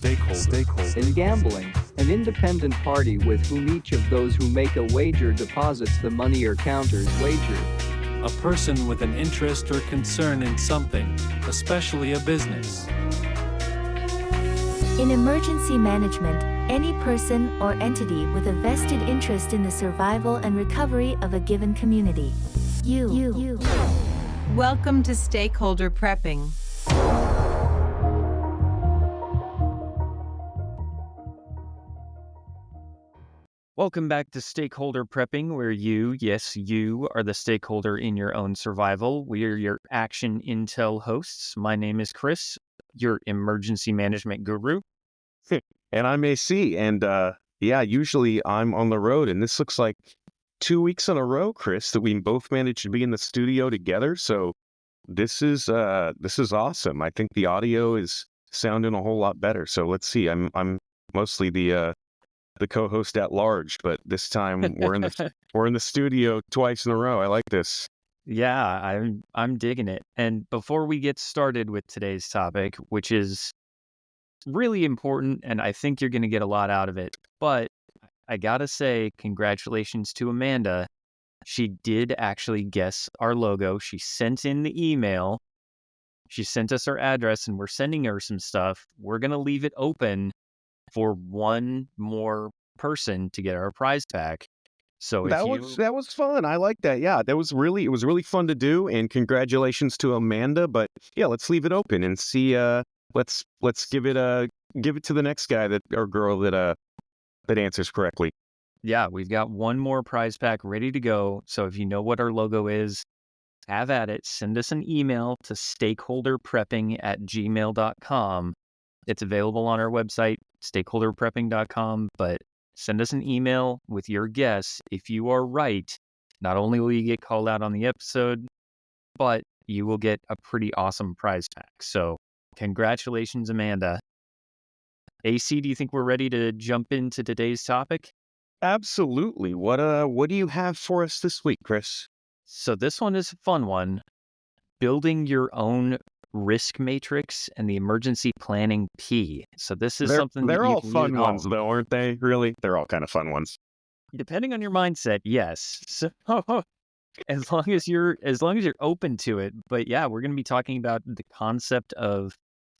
Stakeholder. In gambling, an independent party with whom each of those who make a wager deposits the money or counters wager. A person with an interest or concern in something, especially a business. In emergency management, any person or entity with a vested interest in the survival and recovery of a given community. You. Welcome to Stakeholder Prepping. Welcome back to Stakeholder Prepping, where you are the stakeholder in your own survival. We are your action intel hosts. My name is Chris, your emergency management guru. And I'm AC, and usually I'm on the road, and this looks like 2 weeks in a row, Chris, that we both managed to be in the studio together. So this is awesome. I think the audio is sounding a whole lot better. So let's see. I'm mostly the co-host at large, but this time we're in the studio twice in a row. I like this. Yeah, I'm digging it. And before we get started with today's topic, which is really important, and I think you're going to get a lot out of it, but I gotta say, congratulations to Amanda. She did actually guess our logo. She sent in the email. She sent us her address, and we're sending her some stuff. We're going to leave it open for one more person to get our prize pack. So that was fun. I like that. Yeah, it was really fun to do, and congratulations to Amanda. But yeah, let's leave it open and see. Let's give it to the next guy or girl that answers correctly. Yeah, we've got one more prize pack ready to go. So if you know what our logo is, have at it. Send us an email to stakeholderprepping@gmail.com. It's available on our website, stakeholderprepping.com, but send us an email with your guess. If you are right, not only will you get called out on the episode, but you will get a pretty awesome prize pack. So congratulations, Amanda. AC, do you think we're ready to jump into today's topic? Absolutely. What do you have for us this week, Chris? So this one is a fun one. Building your own risk matrix and the emergency planning P. So this is something they're all fun ones, though, aren't they? Really, they're all kind of fun ones. Depending on your mindset, yes. So as long as you're open to it. But yeah, we're going to be talking about the concept of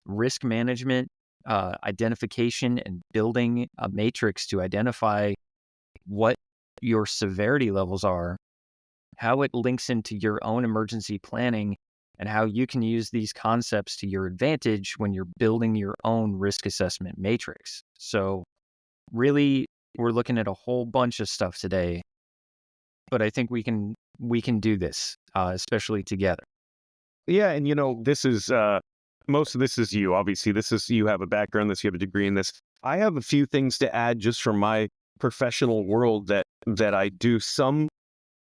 risk management, identification, and building a matrix to identify what your severity levels are, how it links into your own emergency planning, and how you can use these concepts to your advantage when you're building your own risk assessment matrix. So really, we're looking at a whole bunch of stuff today, but I think we can do this, especially together. Yeah, and this is most of this is you. Obviously, you have a background in this, you have a degree in this. I have a few things to add just from my professional world that I do some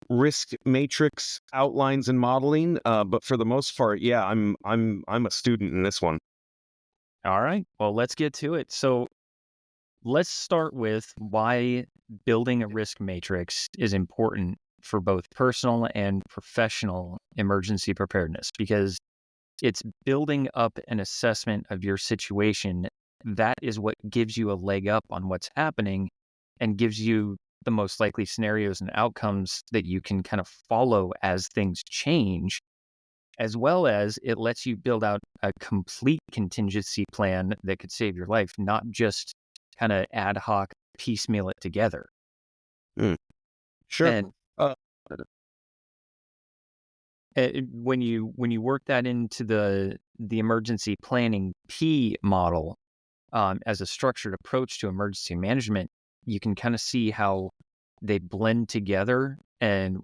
risk matrix outlines and modeling, but for the most part, yeah, I'm a student in this one. All right, well, let's get to it. So let's start with why building a risk matrix is important for both personal and professional emergency preparedness, because it's building up an assessment of your situation. That is what gives you a leg up on what's happening and gives you the most likely scenarios and outcomes that you can kind of follow as things change, as well as it lets you build out a complete contingency plan that could save your life, not just kind of ad hoc piecemeal it together. Sure. And when you work that into the emergency planning P model as a structured approach to emergency management, you can kind of see how they blend together, and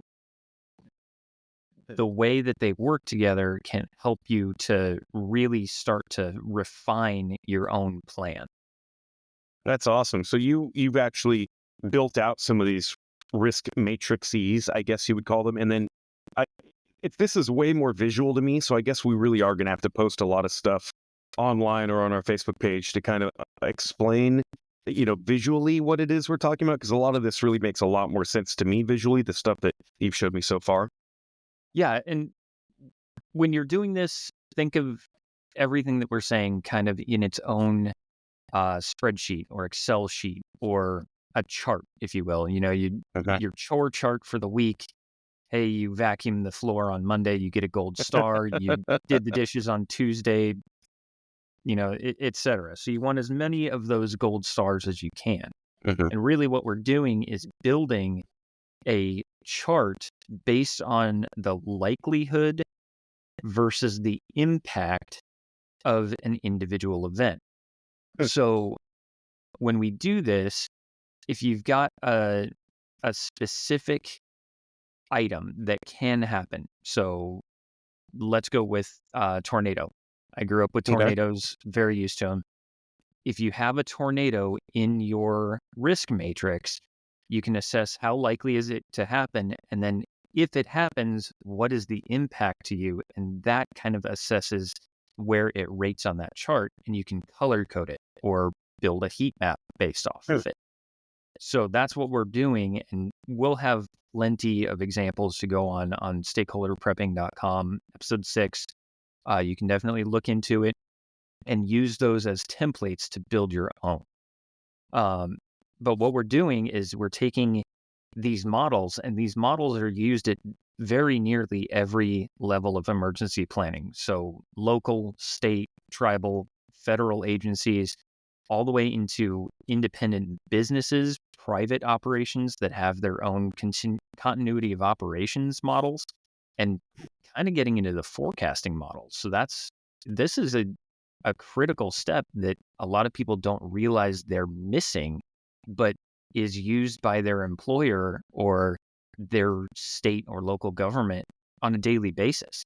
the way that they work together can help you to really start to refine your own plan. That's awesome. So you've actually built out some of these risk matrices, I guess you would call them, and then this is way more visual to me, so I guess we really are going to have to post a lot of stuff online or on our Facebook page to kind of explain, visually what it is we're talking about, because a lot of this really makes a lot more sense to me visually, the stuff that you've showed me so far. Yeah, and when you're doing this, think of everything that we're saying kind of in its own spreadsheet or Excel sheet or a chart, if you will. Okay. Your chore chart for the week. Hey, you vacuumed the floor on Monday, you get a gold star. You did the dishes on Tuesday, et cetera. So you want as many of those gold stars as you can. Mhm. And really what we're doing is building a chart based on the likelihood versus the impact of an individual event. Hmm. So when we do this, if you've got a specific item that can happen, so let's go with tornado. I grew up with Okay. tornadoes, very used to them. If you have a tornado in your risk matrix, you can assess how likely is it to happen, and then if it happens, what is the impact to you? And that kind of assesses where it rates on that chart, and you can color code it or build a heat map based off Hmm. of it. So that's what we're doing, and we'll have plenty of examples to go on stakeholderprepping.com, episode 6. You can definitely look into it and use those as templates to build your own. But what we're doing is we're taking these models, and these models are used at very nearly every level of emergency planning. So local, state, tribal, federal agencies, all the way into independent businesses, private operations that have their own continuity of operations models, and kind of getting into the forecasting models. So this is a critical step that a lot of people don't realize they're missing, but is used by their employer or their state or local government on a daily basis.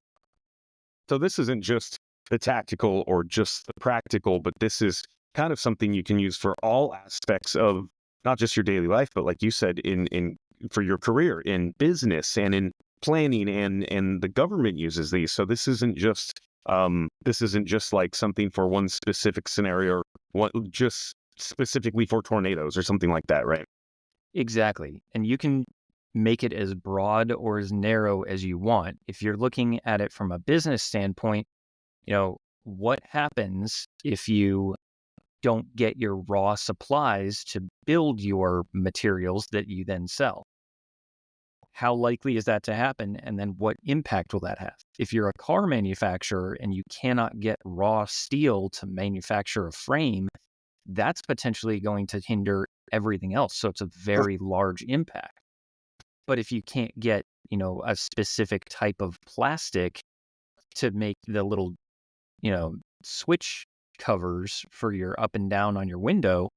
So this isn't just the tactical or just the practical, but this is kind of something you can use for all aspects of not just your daily life, but like you said, in for your career, in business and in planning, and the government uses these. So this isn't just like something for one specific scenario or what just specifically for tornadoes or something like that, right? Exactly. And you can make it as broad or as narrow as you want. If you're looking at it from a business standpoint, what happens if you don't get your raw supplies to build your materials that you then sell? How likely is that to happen? And then what impact will that have? If you're a car manufacturer and you cannot get raw steel to manufacture a frame, that's potentially going to hinder everything else. So it's a very large impact. But if you can't get, a specific type of plastic to make the little, switch covers for your up and down on your window,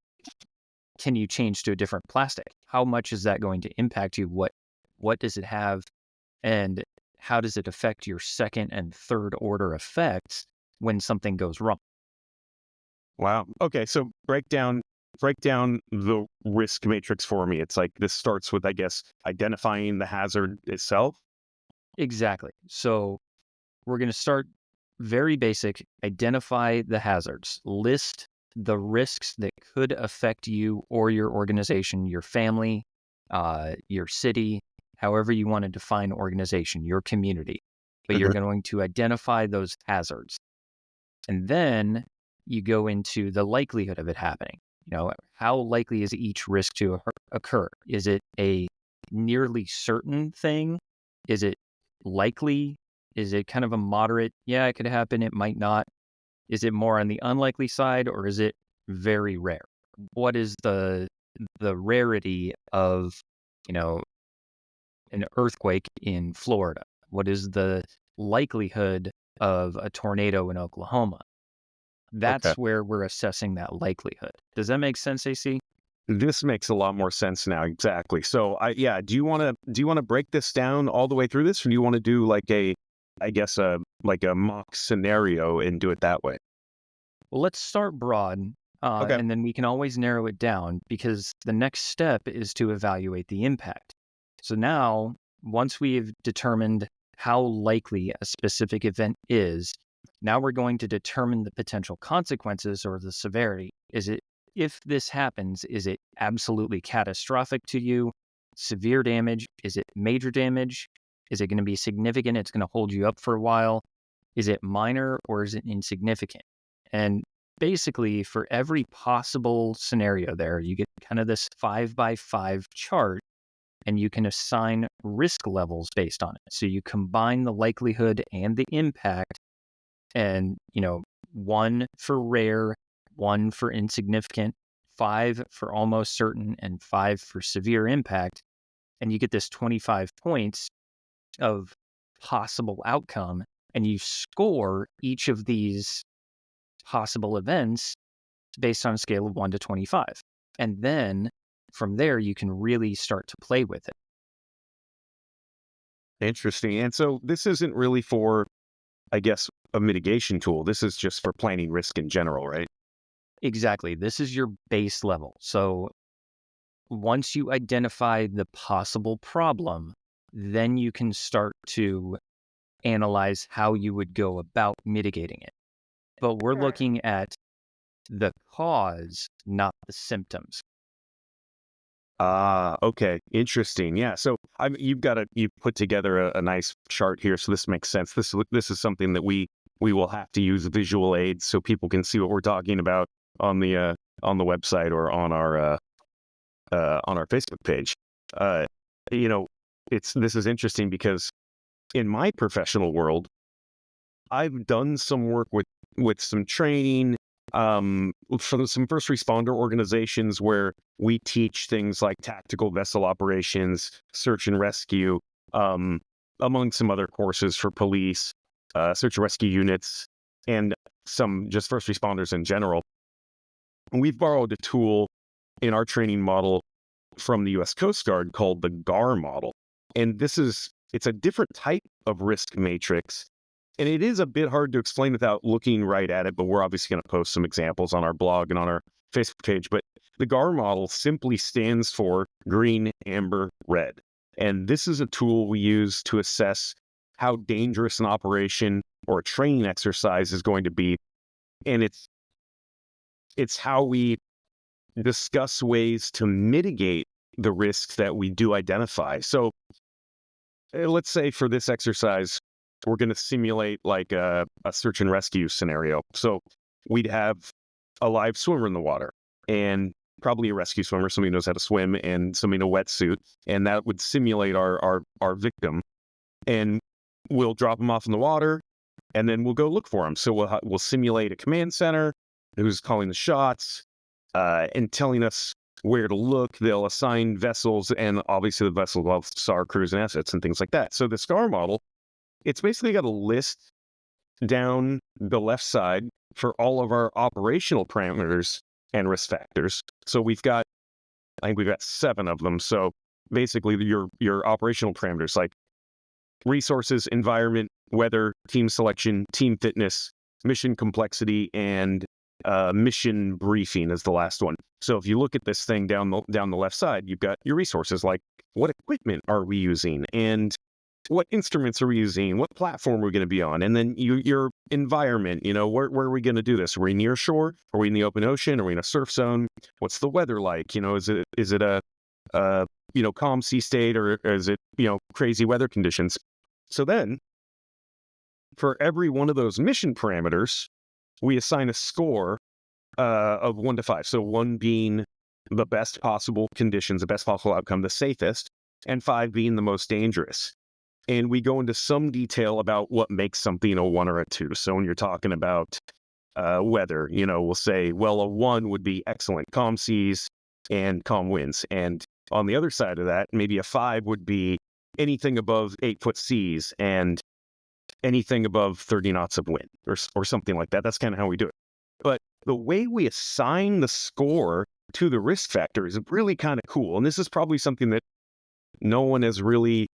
can you change to a different plastic? How much is that going to impact you? What does it have? And how does it affect your second and third order effects when something goes wrong? Wow. Okay, so break down the risk matrix for me. It's like this starts with, I guess, identifying the hazard itself. Exactly. So we're going to start very basic, identify the hazards, list the risks that could affect you or your organization, your family, your city, however you want to define organization, your community. But you're Mhm. going to identify those hazards. And then you go into the likelihood of it happening. How likely is each risk to occur? Is it a nearly certain thing? Is it likely? Is it kind of a moderate, yeah, it could happen, it might not? Is it more on the unlikely side, or is it very rare? What is the rarity of, you know, an earthquake in Florida? What is the likelihood of a tornado in Oklahoma? Okay. That's where we're assessing that likelihood. Does that make sense, AC? This makes a lot more sense now. Exactly. So yeah, do you want to break this down all the way through this, or do you want to do like I guess like a mock scenario and do it that way? Well, let's start broad, Okay. and then we can always narrow it down because the next step is to evaluate the impact. So now, once we've determined how likely a specific event is, now we're going to determine the potential consequences or the severity. If this happens, is it absolutely catastrophic to you? Severe damage? Is it major damage? Is it going to be significant? It's going to hold you up for a while. Is it minor or is it insignificant? And basically for every possible scenario there, you get kind of this 5x5 chart, and you can assign risk levels based on it. So you combine the likelihood and the impact, and, 1 for rare, 1 for insignificant, 5 for almost certain, and 5 for severe impact. And you get this 25 points of possible outcome, and you score each of these possible events based on a scale of 1 to 25. And then from there, you can really start to play with it. Interesting. And so this isn't really for, I guess, a mitigation tool. This is just for planning risk in general, right? Exactly. This is your base level. So once you identify the possible problem, then you can start to analyze how you would go about mitigating it. But we're looking at the cause, not the symptoms. Ah, okay. Interesting. Yeah. So you've put together a nice chart here. So this makes sense. This is something that we will have to use visual aids so people can see what we're talking about on the website or on our Facebook page. You know, this is interesting because in my professional world, I've done some work with some training for some first responder organizations where we teach things like tactical vessel operations, search and rescue, among some other courses for police, search and rescue units, and some just first responders in general. We've borrowed a tool in our training model from the U.S. Coast Guard called the GAR model. And it's a different type of risk matrix. And it is a bit hard to explain without looking right at it, but we're obviously going to post some examples on our blog and on our Facebook page. But the GAR model simply stands for green, amber, red. And this is a tool we use to assess how dangerous an operation or a training exercise is going to be. And it's how we discuss ways to mitigate the risks that we do identify. So let's say for this exercise, we're going to simulate like a search and rescue scenario. So we'd have a live swimmer in the water and probably a rescue swimmer, somebody who knows how to swim, and somebody in a wetsuit. And that would simulate our victim. And we'll drop them off in the water and then we'll go look for them. So we'll simulate a command center who's calling the shots and telling us where to look. They'll assign vessels, and obviously the vessel will have SAR crews and assets and things like that. So the SCAR model, it's basically got a list down the left side for all of our operational parameters and risk factors. So I think we've got 7 of them. So basically your operational parameters like resources, environment, weather, team selection, team fitness, mission complexity, and mission briefing is the last one. So if you look at this thing down the left side, you've got your resources like what equipment are we using and what instruments are we using, what platform are we going to be on, and then your environment, where are we going to do this? Are we near shore? Are we in the open ocean? Are we in a surf zone? What's the weather like? Is it a calm sea state, or is it crazy weather conditions? So then for every one of those mission parameters, we assign a score of 1 to 5. So 1 being the best possible conditions, the best possible outcome, the safest, and 5 being the most dangerous. And we go into some detail about what makes something a 1 or a 2. So when you're talking about weather, we'll say, well, a 1 would be excellent, calm seas and calm winds. And on the other side of that, maybe a 5 would be anything above 8-foot seas and anything above 30 knots of wind or something like that. That's kind of how we do it. But the way we assign the score to the risk factor is really kind of cool. And this is probably something that no one has really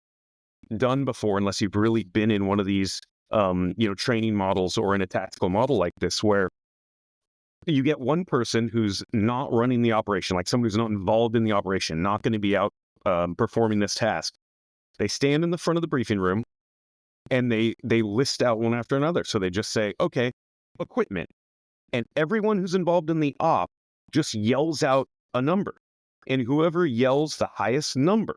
done before, unless you've really been in one of these, training models or in a tactical model like this, where you get one person who's not running the operation, like somebody who's not involved in the operation, not going to be out performing this task. They stand in the front of the briefing room and they list out one after another. So they just say, okay, equipment. And everyone who's involved in the op just yells out a number. And whoever yells the highest number,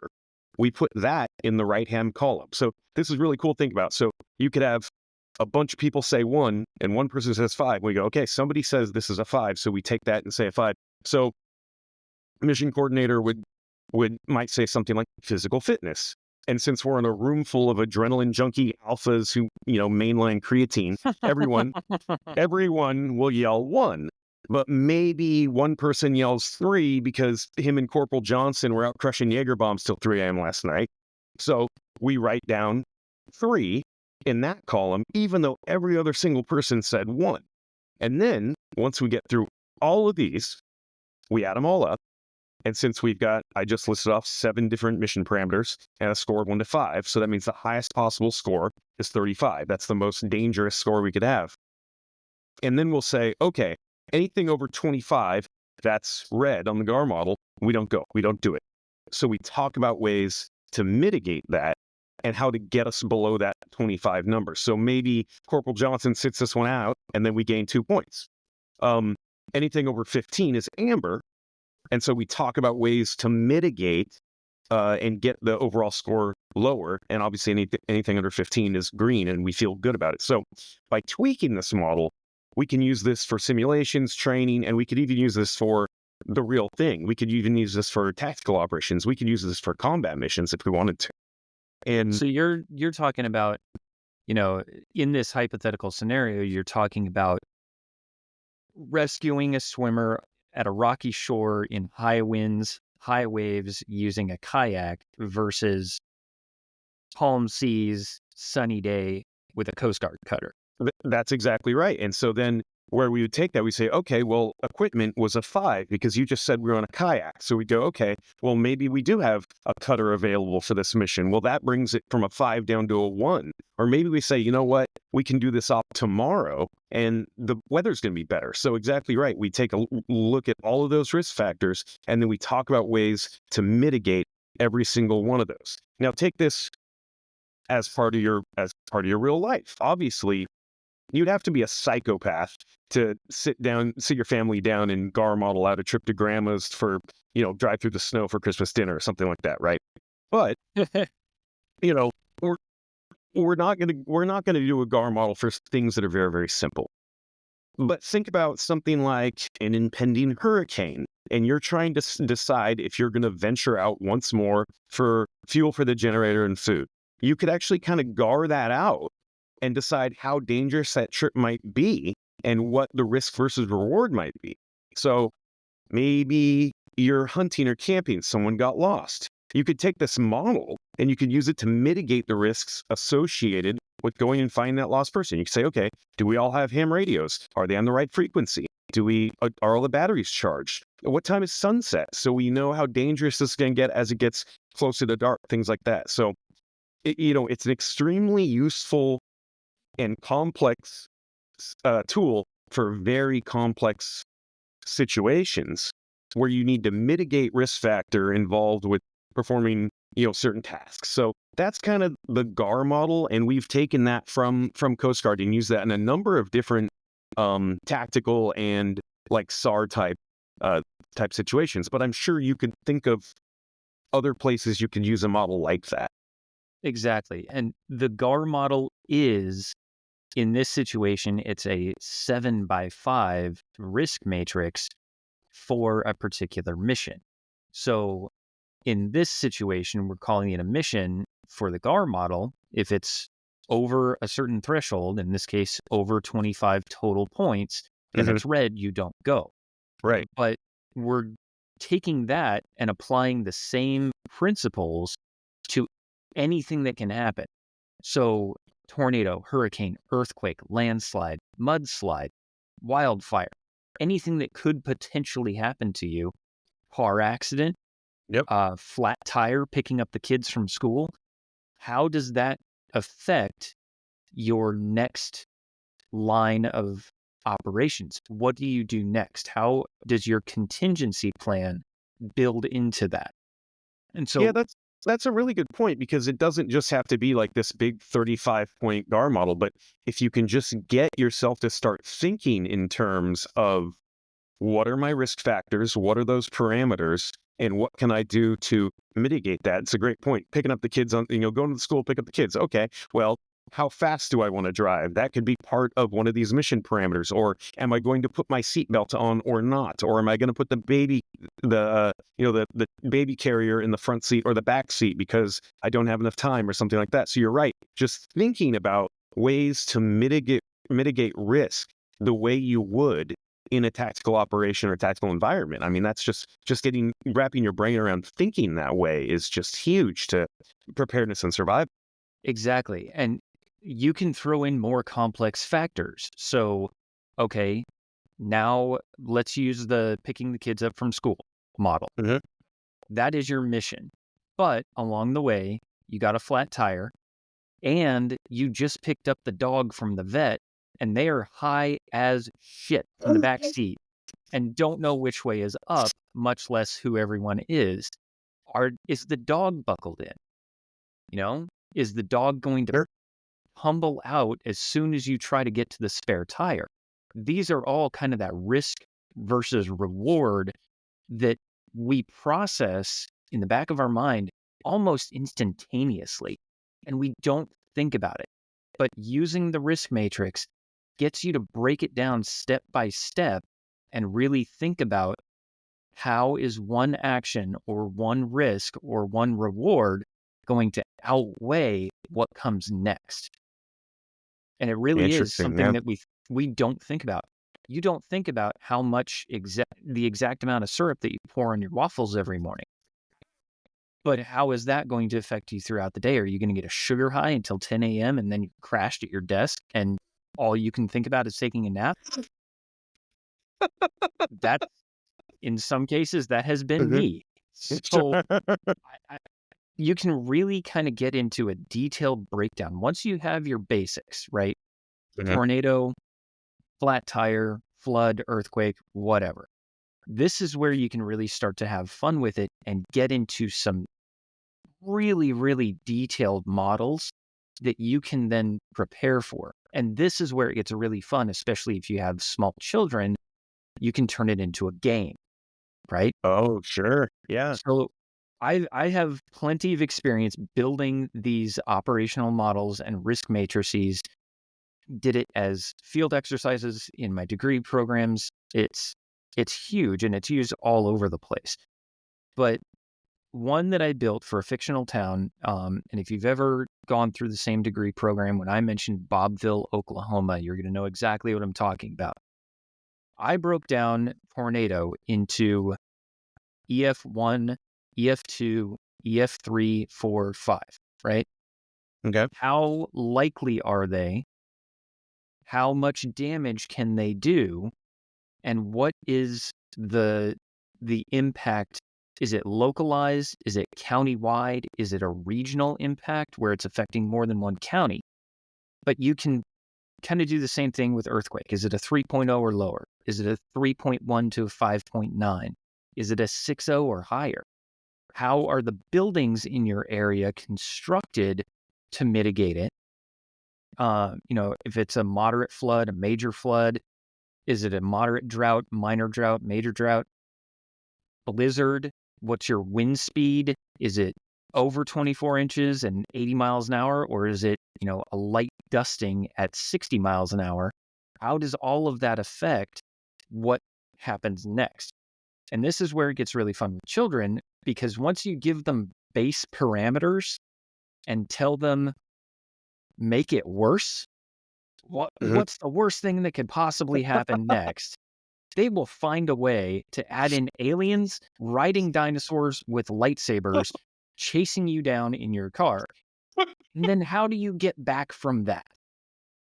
we put that in the right-hand column. So this is really cool to think about. So you could have a bunch of people say 1 and one person says 5, we go, okay, somebody says this is a 5, so we take that and say a 5. So mission coordinator might say something like physical fitness. And since we're in a room full of adrenaline junkie alphas who, mainline creatine, everyone will yell 1. But maybe one person yells 3 because him and Corporal Johnson were out crushing Jaeger bombs till 3 a.m. last night. So we write down 3 in that column, even though every other single person said 1. And then once we get through all of these, we add them all up. And since I just listed off 7 different mission parameters and a score of 1 to 5. So that means the highest possible score is 35. That's the most dangerous score we could have. And then we'll say, okay, anything over 25, that's red on the GAR model, we don't go. We don't do it. So we talk about ways to mitigate that and how to get us below that 25 number. So maybe Corporal Johnson sits this one out and then we gain 2 points. Anything over 15 is amber. And so we talk about ways to mitigate and get the overall score lower. And obviously anything under 15 is green and we feel good about it. So by tweaking this model, we can use this for simulations, training, and we could even use this for the real thing. We could even use this for tactical operations. We could use this for combat missions if we wanted to. And so you're talking about, in this hypothetical scenario, you're talking about rescuing a swimmer at a rocky shore in high winds, high waves using a kayak versus calm seas, sunny day with a Coast Guard cutter. That's exactly right. And so then where we would take that, we say, okay, well, equipment was a 5 because you just said we were on a kayak. So we go, okay, well, maybe we do have a cutter available for this mission. Well, that brings it from a 5 down to a 1. Or maybe we say, you know what, we can do this op tomorrow and the weather's going to be better. So exactly right. We take a look at all of those risk factors and then we talk about ways to mitigate every single one of those. Now take this as part of your real life. Obviously, you'd have to be a psychopath to sit your family down and GAR model out a trip to grandma's for, drive through the snow for Christmas dinner or something like that, right? But, we're not gonna do a GAR model for things that are very, very simple. But think about something like an impending hurricane, and you're trying to decide if you're going to venture out once more for fuel for the generator and food. You could actually kind of GAR that out and decide how dangerous that trip might be and what the risk versus reward might be. So maybe you're hunting or camping, someone got lost. You could take this model and you could use it to mitigate the risks associated with going and finding that lost person. You could say, okay, do we all have ham radios? Are they on the right frequency? Are all the batteries charged? What time is sunset? So we know how dangerous this is going to get as it gets closer to dark, things like that. So, it's an extremely useful and complex tool for very complex situations where you need to mitigate risk factor involved with performing certain tasks. So that's kind of the GAR model, and we've taken that from Coast Guard and used that in a number of different tactical and like SAR type situations. But I'm sure you could think of other places you could use a model like that. Exactly. And the GAR model is, in this situation, it's a 7x5 risk matrix for a particular mission. So in this situation, we're calling it a mission for the GAR model. If it's over a certain threshold, in this case, over 25 total points, if it's red, you don't go. Right. But we're taking that and applying the same principles to anything that can happen. So tornado, hurricane, earthquake, landslide, mudslide, wildfire, anything that could potentially happen to you, car accident, flat tire picking up the kids from school. How does that affect your next line of operations? What do you do next? How does your contingency plan build into that? And so that's a really good point, because it doesn't just have to be like this big 35-point GAR model, but if you can just get yourself to start thinking in terms of what are my risk factors, what are those parameters, and what can I do to mitigate that? It's a great point. Picking up the kids going to the school, pick up the kids. Okay, well, how fast do I want to drive? That could be part of one of these mission parameters. Or am I going to put my seatbelt on or not? Or am I going to put the baby carrier in the front seat or the back seat because I don't have enough time or something like that? So you're right. Just thinking about ways to mitigate risk the way you would in a tactical operation or tactical environment. I mean, that's just wrapping your brain around thinking that way is just huge to preparedness and survival. Exactly. And you can throw in more complex factors. So, okay, now let's use the picking the kids up from school model. Mhm. That is your mission. But along the way, you got a flat tire and you just picked up the dog from the vet and they are high as shit in the back seat and don't know which way is up, much less who everyone is. Is the dog buckled in? You know, is the dog going to Sure. humble out as soon as you try to get to the spare tire? These are all kind of that risk versus reward that we process in the back of our mind almost instantaneously, and we don't think about it. But using the risk matrix gets you to break it down step by step and really think about how is one action or one risk or one reward going to outweigh what comes next. And it really is Interesting. something Yeah. that we don't think about. You don't think about how much the exact amount of syrup that you pour on your waffles every morning. But how is that going to affect you throughout the day? Are you going to get a sugar high until 10 a.m. and then you crashed at your desk and all you can think about is taking a nap? That, in some cases, that has been Mhm. me. So I, you can really kind of get into a detailed breakdown. Once you have your basics, right? Mhm. Tornado, flat tire, flood, earthquake, whatever. This is where you can really start to have fun with it and get into some really, really detailed models that you can then prepare for. And this is where it gets really fun, especially if you have small children, you can turn it into a game, right? Oh, sure. Yeah. So I have plenty of experience building these operational models and risk matrices. Did it as field exercises in my degree programs. It's huge and it's used all over the place. But one that I built for a fictional town, and if you've ever gone through the same degree program, when I mentioned Bobville, Oklahoma, you're going to know exactly what I'm talking about. I broke down tornado into EF1, EF2, EF3, 4, 5, right? Okay. How likely are they? How much damage can they do? And what is the impact? Is it localized? Is it countywide? Is it a regional impact where it's affecting more than one county? But you can kind of do the same thing with earthquake. Is it a 3.0 or lower? Is it a 3.1 to a 5.9? Is it a 6.0 or higher? How are the buildings in your area constructed to mitigate it? If it's a moderate flood, a major flood, is it a moderate drought, minor drought, major drought? Blizzard, what's your wind speed? Is it over 24 inches and 80 miles an hour, or is it, a light dusting at 60 miles an hour? How does all of that affect what happens next? And this is where it gets really fun with children, because once you give them base parameters and tell them, make it worse, Mhm. what's the worst thing that could possibly happen next? They will find a way to add in aliens riding dinosaurs with lightsabers chasing you down in your car. And then how do you get back from that?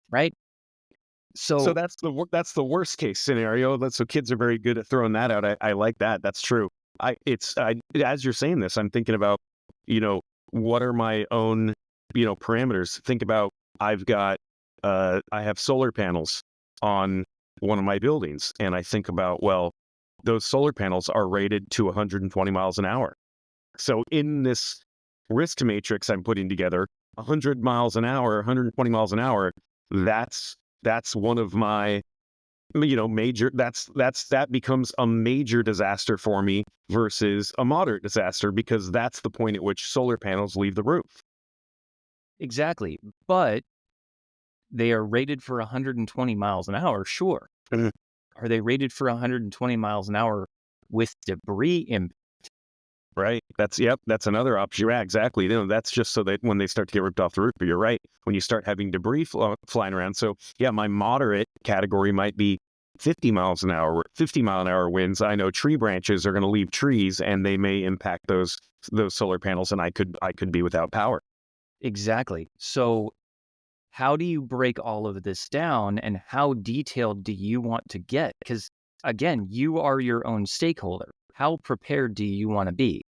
Right? So So that's the worst case scenario. So kids are very good at throwing that out. I like that. That's true. As you're saying this, I'm thinking about, what are my own, parameters. Think about I have solar panels on one of my buildings, and I think about, well, those solar panels are rated to 120 miles an hour. So in this risk matrix I'm putting together, 100 miles an hour, 120 miles an hour, that's one of my, major, that becomes a major disaster for me versus a moderate disaster, because that's the point at which solar panels leave the roof. exactly. But They are rated for 120 miles an hour, sure. Mhm. Are they rated for 120 miles an hour with debris impact? Right. That's another option. Yeah, exactly. That's just so that when they start to get ripped off the roof. But you're right. When you start having debris flying around. So yeah, my moderate category might be 50 miles an hour, 50-mile-an-hour winds. I know tree branches are going to leave trees and they may impact those solar panels, and I could be without power. Exactly. So how do you break all of this down, and how detailed do you want to get? Because again, you are your own stakeholder. How prepared do you want to be?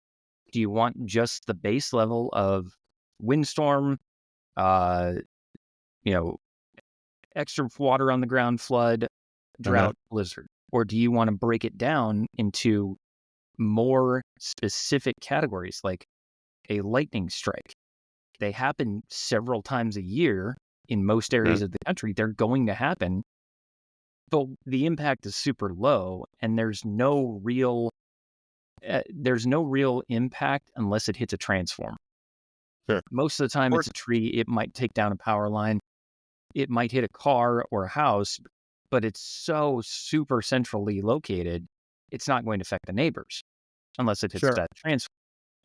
Do you want just the base level of windstorm, uh, you know, extra water on the ground, flood, Uh-huh. drought, blizzard? Or do you want to break it down into more specific categories like a lightning strike? They happen several times a year in most areas of the country. They're going to happen, but the impact is super low, and there's no real impact unless it hits a transformer. Sure. Most of the time, Or it's a tree. It might take down a power line. It might hit a car or a house, but it's so super centrally located, it's not going to affect the neighbors unless it hits sure. that transformer.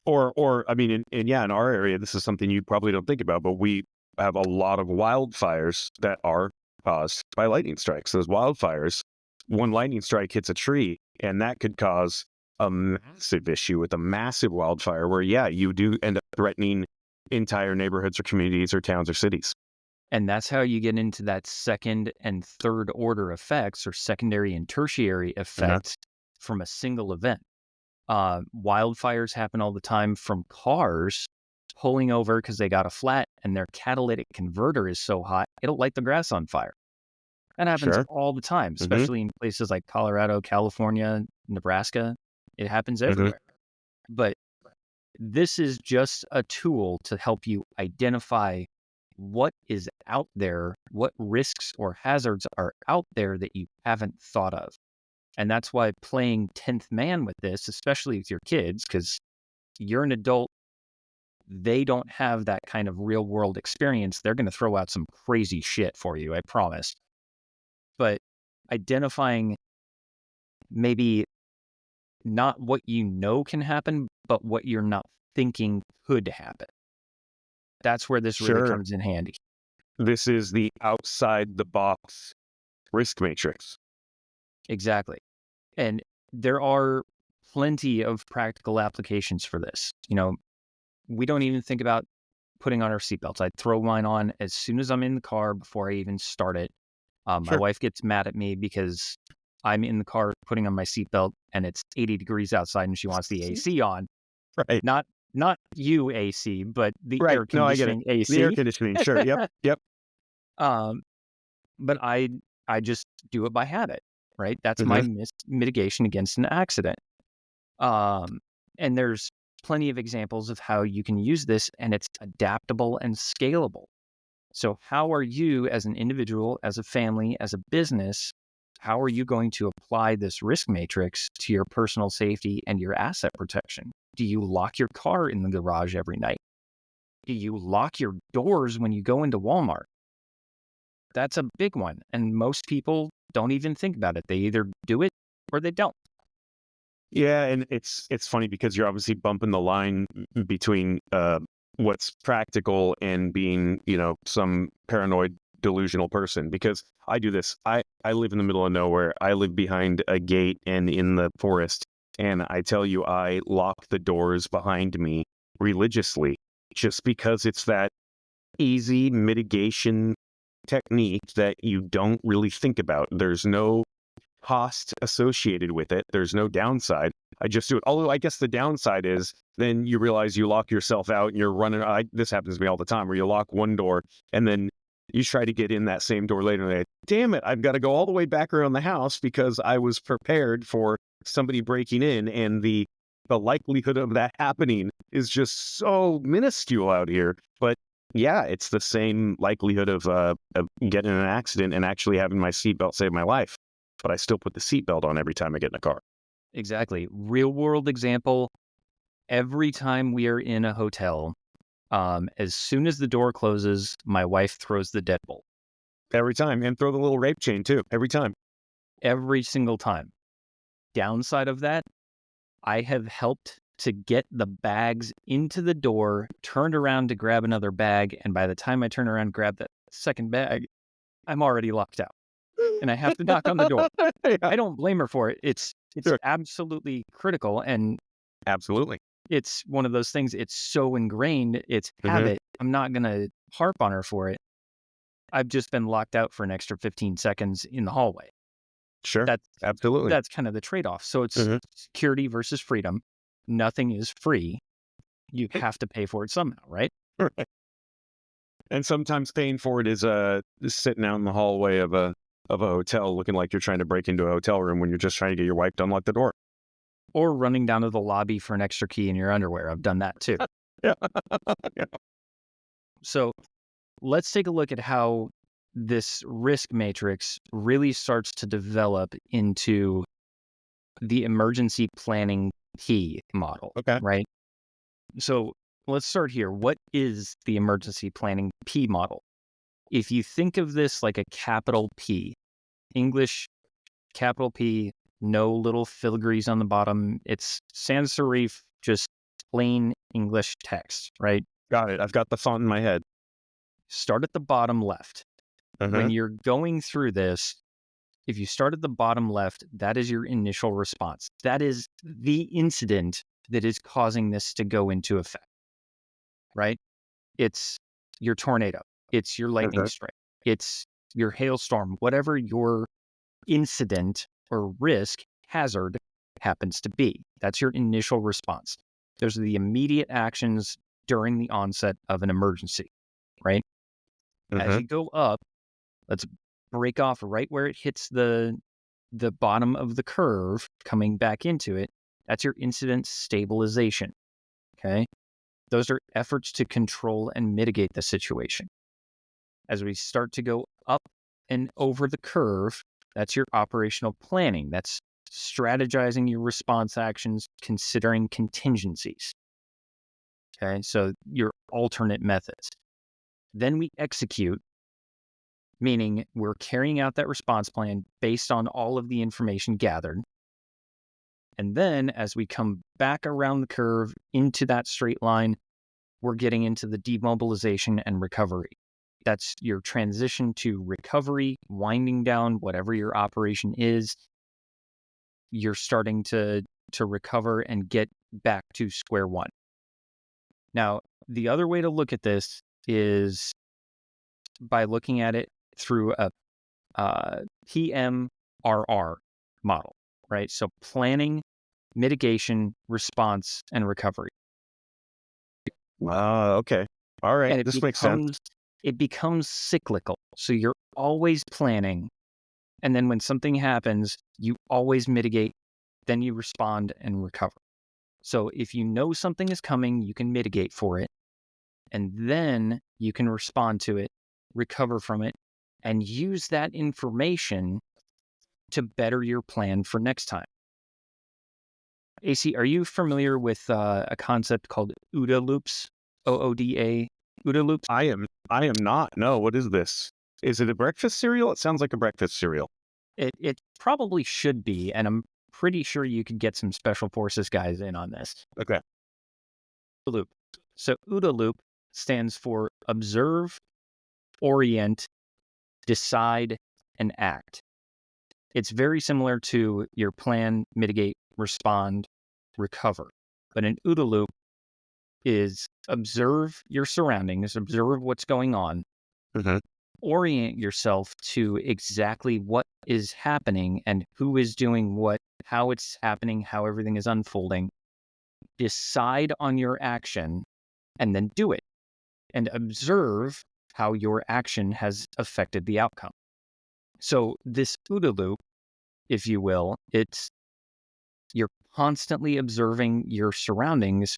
Or I mean, in our area, this is something you probably don't think about, but we have a lot of wildfires that are caused by lightning strikes. Those wildfires, one lightning strike hits a tree, and that could cause a massive issue with a massive wildfire where, yeah, you do end up threatening entire neighborhoods or communities or towns or cities. And that's how you get into that second and third order effects, or secondary and tertiary Uh-huh. effects from a single event. Wildfires happen all the time from cars pulling over because they got a flat and their catalytic converter is so hot, it'll light the grass on fire. That happens Sure. all the time, Hmm. especially in places like Colorado, California, Nebraska. It happens Hmm. everywhere. But this is just a tool to help you identify what is out there, what risks or hazards are out there that you haven't thought of. And that's why playing 10th man with this, especially with your kids, because you're an adult, they don't have that kind of real world experience. They're going to throw out some crazy shit for you, I promise. But identifying maybe not what you know can happen, but what you're not thinking could happen. That's where this really Sure. comes in handy. This is the outside the box risk matrix. Exactly. And there are plenty of practical applications for this. We don't even think about putting on our seatbelts. I throw mine on as soon as I'm in the car before I even start it. My Sure. wife gets mad at me because I'm in the car putting on my seatbelt and it's 80 degrees outside and she wants the AC on. Right. Not you AC, but the Right. air No, I get it. conditioning The air AC. conditioning. Sure. Yep. Yep. um, but I just do it by habit, right? That's my Hmm. mitigation against an accident. Um, and there's plenty of examples of how you can use this, and it's adaptable and scalable. So how are you as an individual, as a family, as a business, how are you going to apply this risk matrix to your personal safety and your asset protection? Do you lock your car in the garage every night? Do you lock your doors when you go into Walmart? That's a big one. And most people don't even think about it. They either do it or they don't. Yeah, and it's funny because you're obviously bumping the line between what's practical and being, some paranoid delusional person. Because I do this. I live in the middle of nowhere. I live behind a gate and in the forest. And I tell you, I lock the doors behind me religiously just because it's that easy mitigation technique that you don't really think about. There's no cost associated with it. There's no downside. I just do it. Although I guess the downside is then you realize you lock yourself out and you're running. This happens to me all the time where you lock one door and then you try to get in that same door later. And damn it, I've got to go all the way back around the house because I was prepared for somebody breaking in, and the likelihood of that happening is just so minuscule out here. But yeah, it's the same likelihood of getting in an accident and actually having my seatbelt save my life. But I still put the seatbelt on every time I get in a car. Exactly. Real world example. Every time we are in a hotel, as soon as the door closes, my wife throws the deadbolt. Every time. And throw the little rape chain too. Every time. Every single time. Downside of that, I have helped to get the bags into the door, turned around to grab another bag, and by the time I turn around and grab that second bag, I'm already locked out. And I have to knock on the door. Yeah. I don't blame her for it. It's Sure. absolutely critical. And Absolutely. it's one of those things, it's so ingrained, it's Mhm. habit. I'm not going to harp on her for it. I've just been locked out for an extra 15 seconds in the hallway. Sure. That's Absolutely. that's kind of the trade-off. So it's Mhm. security versus freedom. Nothing is free. You have to pay for it somehow, right? Right. And sometimes paying for it is just sitting out in the hallway of a hotel looking like you're trying to break into a hotel room when you're just trying to get your wife to unlock the door. Or running down to the lobby for an extra key in your underwear. I've done that too. Yeah. Yeah. So let's take a look at how this risk matrix really starts to develop into the emergency planning P model, Okay. right? So let's start here. What is the emergency planning P model? If you think of this like a capital P, English capital P, no little filigrees on the bottom. It's sans serif, just plain English text, right? Got it. I've got the font in my head. Start at the bottom left. Uh-huh. When you're going through this, if you start at the bottom left, that is your initial response. That is the incident that is causing this to go into effect, right? It's your tornado. It's your lightning Okay. strike. It's your hailstorm, whatever your incident or risk hazard happens to be. That's your initial response. Those are the immediate actions during the onset of an emergency, right? As Uh-huh. you go up, let's break off right where it hits the bottom of the curve, coming back into it. That's your incident stabilization. Okay. Those are efforts to control and mitigate the situation. As we start to go up and over the curve, that's your operational planning. That's strategizing your response actions, considering contingencies. Okay. So your alternate methods. Then we execute, meaning we're carrying out that response plan based on all of the information gathered. And then as we come back around the curve into that straight line, we're getting into the demobilization and recovery. That's your transition to recovery, winding down whatever your operation is. You're starting to recover and get back to square one. Now, the other way to look at this is by looking at it through a PMRR model, right? So planning, mitigation, response, and recovery. Okay. All right. And This makes sense. it becomes cyclical. So you're always planning. And then when something happens, you always mitigate, then you respond and recover. So if you know something is coming, you can mitigate for it. And then you can respond to it, recover from it, and use that information to better your plan for next time. AC, are you familiar with a concept called OODA loops? OODA, OODA loops? I am not. No, what is this? Is it a breakfast cereal? It sounds like a breakfast cereal. It probably should be, and I'm pretty sure you could get some special forces guys in on this. Okay. OODA loop. So OODA loop stands for observe, orient, decide, and act. It's very similar to your plan, mitigate, respond, recover. But an OODA loop is observe your surroundings, observe what's going on, Mhm. orient yourself to exactly what is happening and who is doing what, how it's happening, how everything is unfolding. Decide on your action and then do it, and observe how your action has affected the outcome. So this OODA loop, if you will, you're constantly observing your surroundings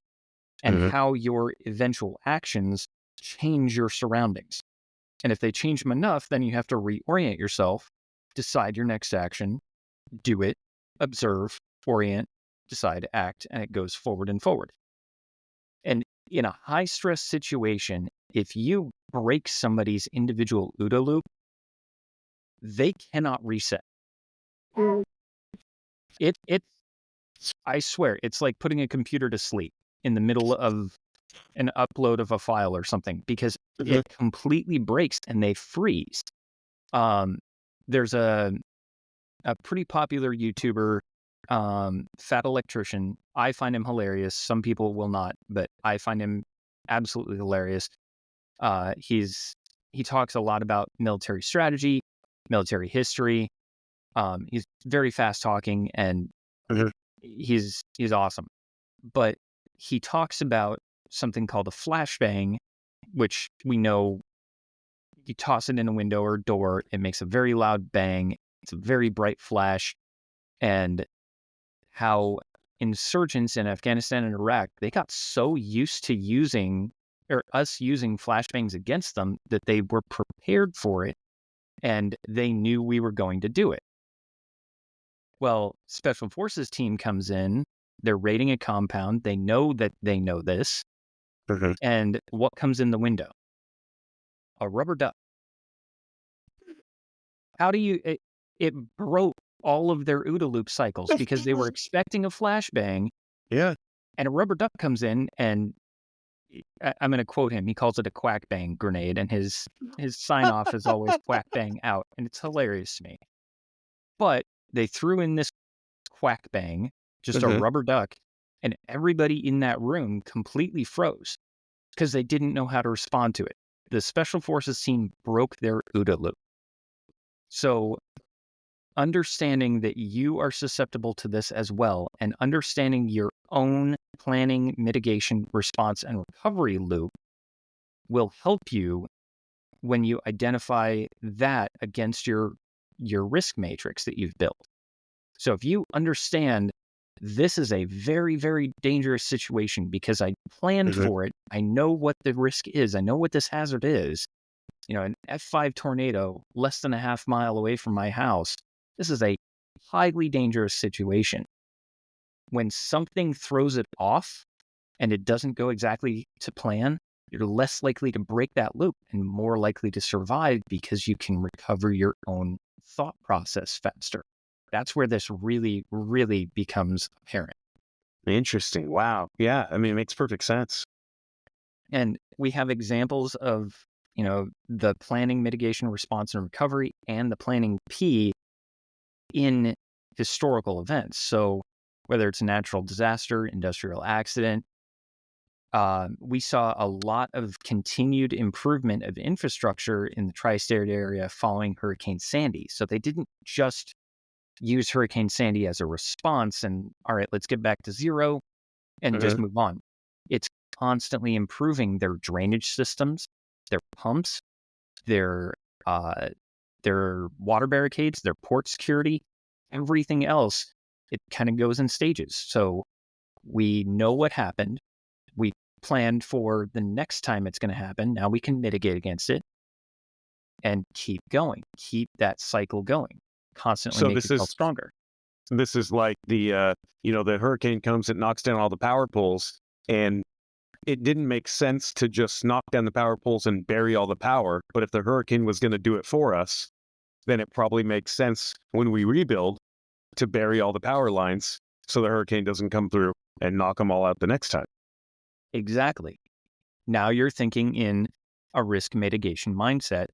and Mhm. how your eventual actions change your surroundings. And if they change them enough, then you have to reorient yourself, decide your next action, do it, observe, orient, decide, act, and it goes forward and forward. And in a high stress situation, if you break somebody's individual OODA loop, they cannot reset. It I swear, it's like putting a computer to sleep in the middle of an upload of a file or something, because Mhm. it completely breaks and they freeze. There's a pretty popular YouTuber, Fat Electrician. I find him hilarious. Some people will not, but I find him absolutely hilarious. He talks a lot about military strategy, military history. He's very fast talking, and Mhm. he's awesome. But he talks about something called a flashbang, which we know you toss it in a window or door, it makes a very loud bang. It's a very bright flash, and how insurgents in Afghanistan and Iraq, they got so used to using or us using flashbangs against them that they were prepared for it and they knew we were going to do it. Well, Special Forces team comes in, they're raiding a compound, they know that they know this, Mhm. and what comes in the window? A rubber duck. How do you, it broke all of their OODA loop cycles because they were expecting a flashbang, Yeah. and a rubber duck comes in, and I'm going to quote him. He calls it a quack bang grenade, and his sign off is always quack bang out, and it's hilarious to me. But they threw in this quack bang, just a Mhm. rubber duck, and everybody in that room completely froze because they didn't know how to respond to it. The Special Forces team broke their OODA loop. So understanding that you are susceptible to this as well, and understanding your own planning, mitigation, response, and recovery loop will help you when you identify that against your risk matrix that you've built. So if you understand this is a very, very dangerous situation because I planned Mhm. for it, I know what the risk is, I know what this hazard is. An F5 tornado less than a half mile away from my house. This is a highly dangerous situation. When something throws it off and it doesn't go exactly to plan, you're less likely to break that loop and more likely to survive because you can recover your own thought process faster. That's where this really, really becomes apparent. Interesting. Wow. Yeah. I mean, it makes perfect sense. And we have examples of, the planning, mitigation, response, and recovery, and the planning P in historical events. So whether it's a natural disaster, industrial accident, we saw a lot of continued improvement of infrastructure in the tri-state area following Hurricane Sandy. So they didn't just use Hurricane Sandy as a response and, all right, let's get back to zero and just Mhm. move on. It's constantly improving their drainage systems, their pumps, their uh, their water barricades, their port security, everything else. It kind of goes in stages. So we know what happened. We planned for the next time it's going to happen. Now we can mitigate against it and keep going. Keep that cycle going. Constantly So make this yourself is stronger. like the hurricane comes, it knocks down all the power poles, and it didn't make sense to just knock down the power poles and bury all the power. But if the hurricane was going to do it for us, then it probably makes sense when we rebuild to bury all the power lines so the hurricane doesn't come through and knock them all out the next time. Exactly. Now you're thinking in a risk mitigation mindset,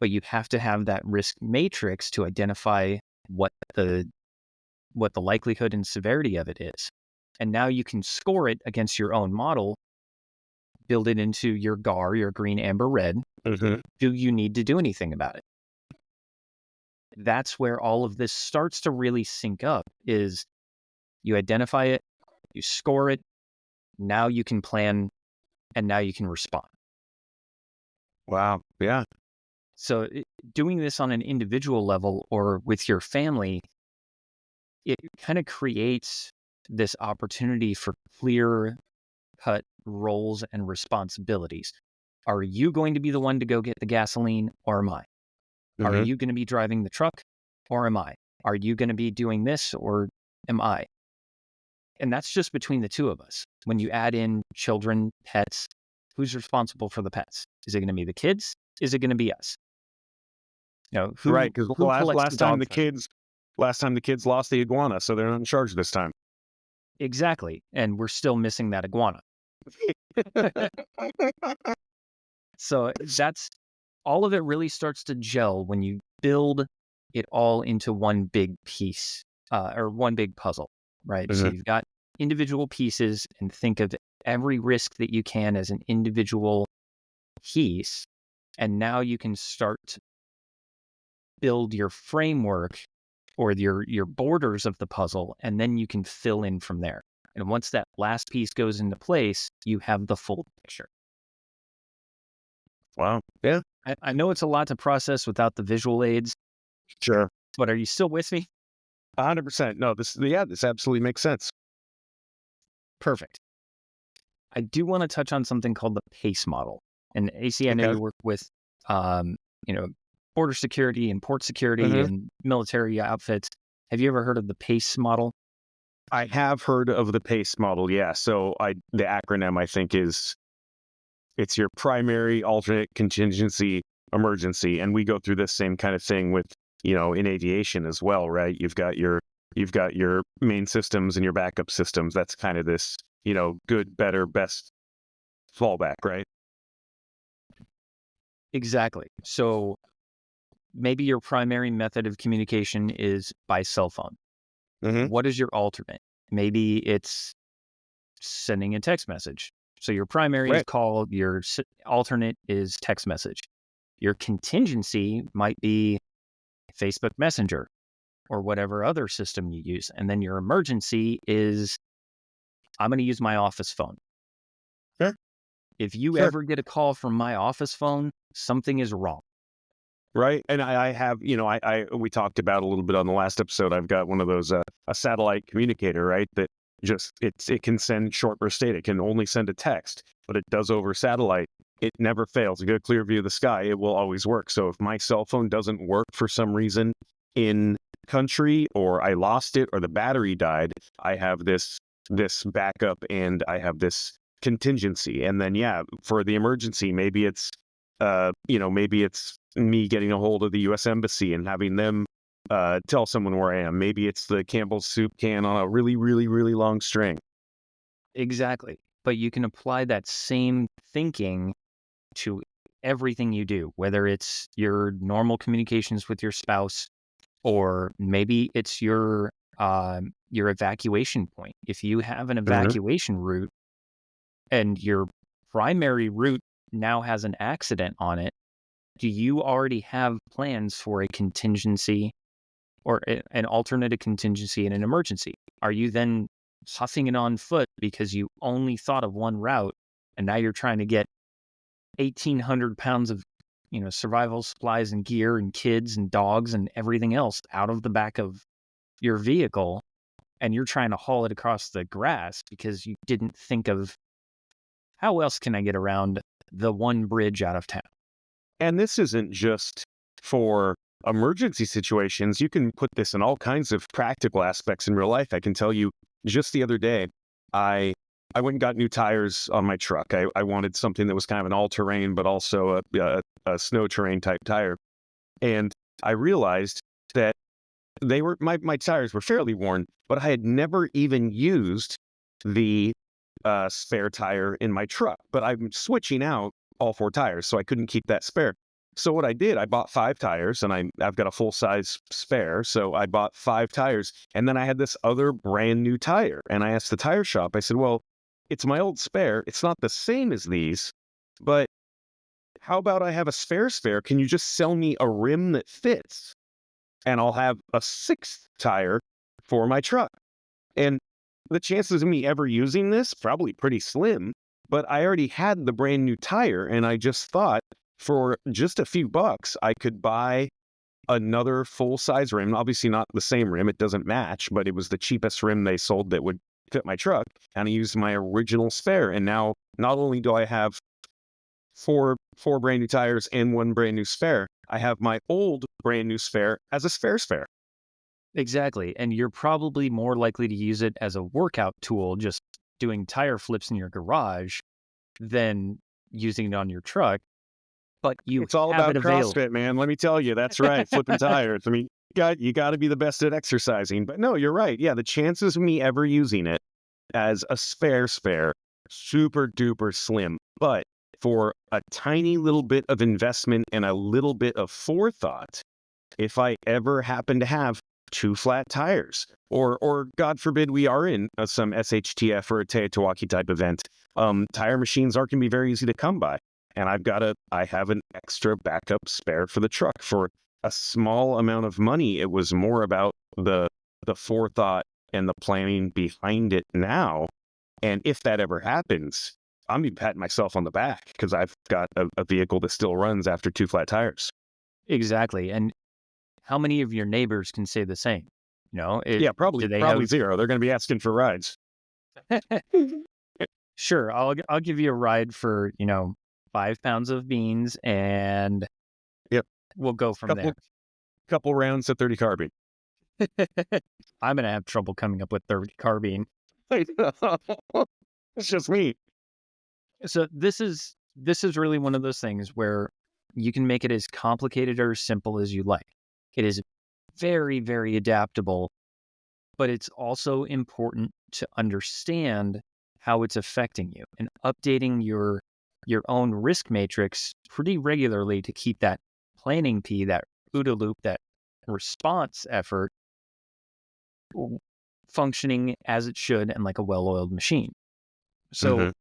but you have to have that risk matrix to identify what the likelihood and severity of it is. And now you can score it against your own model, build it into your GAR, your green, amber, red. Mhm. Do you need to do anything about it? That's where all of this starts to really sync up, is you identify it, you score it, now you can plan, and now you can respond. Wow. Yeah. So doing this on an individual level or with your family, it kind of creates this opportunity for clear cut roles and responsibilities. Are you going to be the one to go get the gasoline, or am I? Are Mhm. you going to be driving the truck, or am I? Are you going to be doing this, or am I? And that's just between the two of us. When you add in children, pets, who's responsible for the pets? Is it going to be the kids? Is it going to be us? Right, because who collects the dog food? last time the kids lost the iguana, so they're not in charge this time. Exactly, and we're still missing that iguana. So that's all of it really starts to gel when you build it all into one big piece, or one big puzzle, right? So Mhm. you've got individual pieces and think of every risk that you can as an individual piece. And now you can start to build your framework or your borders of the puzzle, and then you can fill in from there. And once that last piece goes into place, you have the full picture. Wow. Yeah, I know it's a lot to process without the visual aids, sure. but are you still with me? 100%. No, this absolutely makes sense. Perfect. I do want to touch on something called the PACE model. And AC, I know Okay. you work with, um, you know, border security and port security Mhm. and military outfits. Have you ever heard of the PACE model? I have heard of the PACE model, yeah. So the acronym I think is it's your primary, alternate, contingency, emergency, and we go through this same kind of thing with, in aviation as well, right? You've got your main systems and your backup systems. That's kind of this, good, better, best fallback, right? Exactly. So maybe your primary method of communication is by cell phone. Mm-hmm. What is your alternate? Maybe it's sending a text message. So your primary is Right. call, your alternate is text message. Your contingency might be Facebook Messenger or whatever other system you use. And then your emergency is I'm going to use my office phone. Sure. If you Sure. ever get a call from my office phone, something is wrong. Right. And I have, we talked about a little bit on the last episode. I've got one of those, a satellite communicator, right? That it can send short burst data. It can only send a text, but it does over satellite. It never fails. You get a clear view of the sky, it will always work. So if my cell phone doesn't work for some reason in country, or I lost it, or the battery died, I have this backup, and I have this contingency. And then, yeah, for the emergency, maybe it's me getting a hold of the U.S. Embassy and having them tell someone where I am. Maybe it's the Campbell's soup can on a really, really, really long string. Exactly. But you can apply that same thinking to everything you do, whether it's your normal communications with your spouse, or maybe it's your evacuation point. If you have an Mhm. evacuation route and your primary route now has an accident on it, do you already have plans for a contingency or an alternate contingency in an emergency? Are you then huffing it on foot because you only thought of one route and now you're trying to get 1,800 pounds of survival supplies and gear and kids and dogs and everything else out of the back of your vehicle, and you're trying to haul it across the grass because you didn't think of how else can I get around the one bridge out of town? And this isn't just for emergency situations. You can put this in all kinds of practical aspects in real life. I can tell you, just the other day, I went and got new tires on my truck. I wanted something that was kind of an all-terrain, but also a snow terrain type tire. And I realized that my tires were fairly worn, but I had never even used the spare tire in my truck. But I'm switching out all four tires, so I couldn't keep that spare. So what I did, I bought 5 tires, and I've got a full size spare, so I bought 5 tires, and then I had this other brand new tire, and I asked the tire shop. I said, "Well, it's my old spare. It's not the same as these, but how about I have a spare? Can you just sell me a rim that fits, and I'll have a sixth tire for my truck?" And the chances of me ever using this, probably pretty slim, but I already had the brand new tire, and I just thought for just a few bucks, I could buy another full size rim. Obviously not the same rim, it doesn't match, but it was the cheapest rim they sold that would fit my truck. And I used my original spare. And now not only do I have four brand new tires and one brand new spare, I have my old brand new spare as a spare. Exactly. And you're probably more likely to use it as a workout tool, just doing tire flips in your garage, than using it on your truck. but you It's all have about it available. CrossFit, man. Let me tell you, that's right. Flipping tires. I mean, you got to be the best at exercising. But no, you're right. Yeah, the chances of me ever using it as a spare, super duper slim. But for a tiny little bit of investment and a little bit of forethought, if I ever happen to have two flat tires, or God forbid we are in some SHTF or a Teotihuacan type event, tire machines can be very easy to come by. And I have an extra backup spare for the truck for a small amount of money. It was more about the forethought and the planning behind it now. And if that ever happens, I'm be patting myself on the back because I've got a vehicle that still runs after two flat tires. Exactly. And how many of your neighbors can say the same? Yeah, probably do they have zero. They're going to be asking for rides. Sure, I'll give you a ride for 5 pounds of beans, and Yep, we'll go from there. Couple rounds of 30 carbine. I'm gonna have trouble coming up with 30 carbine. It's just me. So this is really one of those things where you can make it as complicated or simple as you like. It is very, very adaptable, but it's also important to understand how it's affecting you and updating your own risk matrix pretty regularly to keep that planning P, that OODA loop, that response effort functioning as it should and like a well-oiled machine. So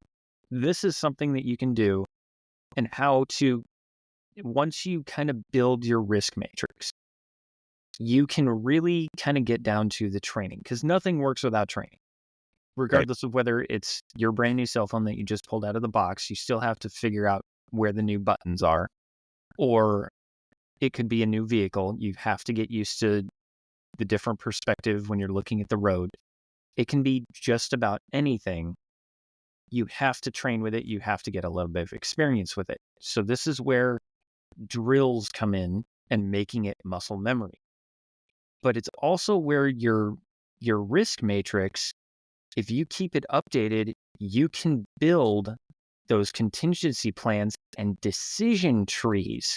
this is something that you can do, and how to, once you kind of build your risk matrix, you can really kind of get down to the training, because nothing works without training. Regardless of whether it's your brand new cell phone that you just pulled out of the box, you still have to figure out where the new buttons are. Or it could be a new vehicle. You have to get used to the different perspective when you're looking at the road. It can be just about anything. You have to train with it. You have to get a little bit of experience with it. So this is where drills come in and making it muscle memory. But it's also where your risk matrix, if you keep it updated, you can build those contingency plans and decision trees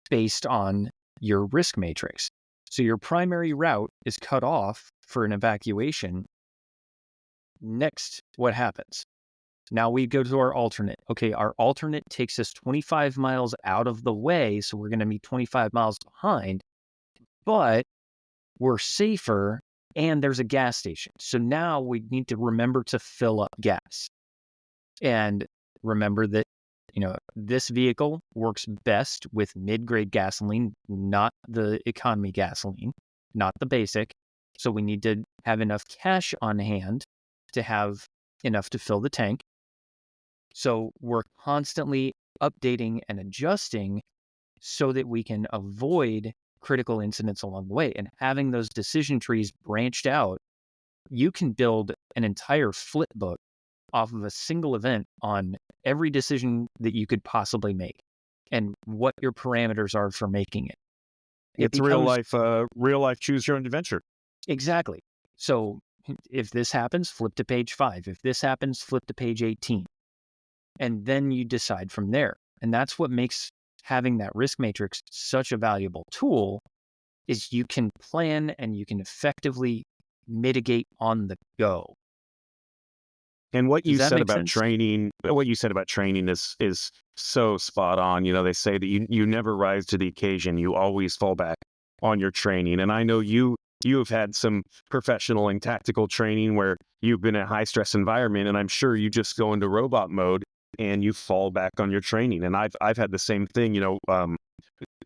based on your risk matrix. So your primary route is cut off for an evacuation. Next, what happens? Now we go to our alternate. Okay, our alternate takes us 25 miles out of the way, so we're going to be 25 miles behind, but we're safer, and there's a gas station. So now we need to remember to fill up gas. And remember that, this vehicle works best with mid-grade gasoline, not the economy gasoline, not the basic. So we need to have enough cash on hand to have enough to fill the tank. So we're constantly updating and adjusting so that we can avoid critical incidents along the way. And having those decision trees branched out, you can build an entire flip book off of a single event on every decision that you could possibly make and what your parameters are for making it. It's real life choose your own adventure. Exactly. So if this happens, flip to page 5. If this happens, flip to page 18. And then you decide from there. And that's what makes having that risk matrix such a valuable tool, is you can plan and you can effectively mitigate on the go. And what you Does that said make about sense? training, is so spot on. They say that you never rise to the occasion. You always fall back on your training. And I know you have had some professional and tactical training where you've been in a high stress environment, and I'm sure you just go into robot mode and you fall back on your training. And I've had the same thing.